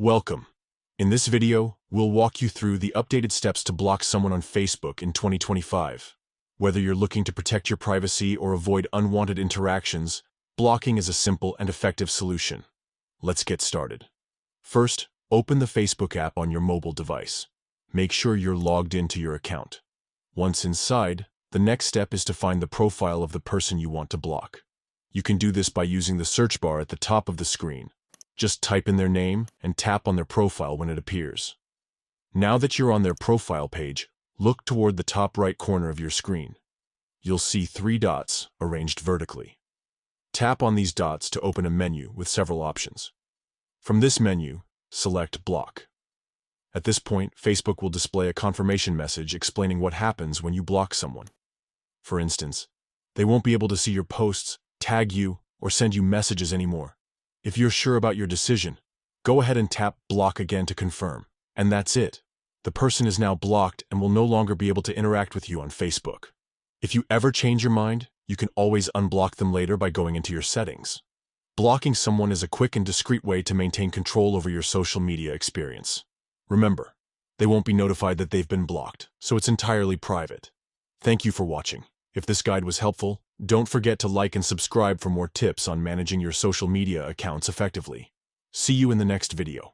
Welcome. In this video, we'll walk you through the updated steps to block someone on Facebook in 2025. Whether you're looking to protect your privacy or avoid unwanted interactions, blocking is a simple and effective solution. Let's get started. First, open the Facebook app on your mobile device. Make sure you're logged into your account. Once inside, the next step is to find the profile of the person you want to block. You can do this by using the search bar at the top of the screen. Just type in their name and tap on their profile when it appears. Now that you're on their profile page, look toward the top right corner of your screen. You'll see 3 dots arranged vertically. Tap on these dots to open a menu with several options. From this menu, select Block. At this point, Facebook will display a confirmation message explaining what happens when you block someone. For instance, they won't be able to see your posts, tag you, or send you messages anymore. If you're sure about your decision, go ahead and tap Block again to confirm. And that's it. The person is now blocked and will no longer be able to interact with you on Facebook. If you ever change your mind, you can always unblock them later by going into your settings. Blocking someone is a quick and discreet way to maintain control over your social media experience. Remember, they won't be notified that they've been blocked, so it's entirely private. Thank you for watching. If this guide was helpful, don't forget to like and subscribe for more tips on managing your social media accounts effectively. See you in the next video.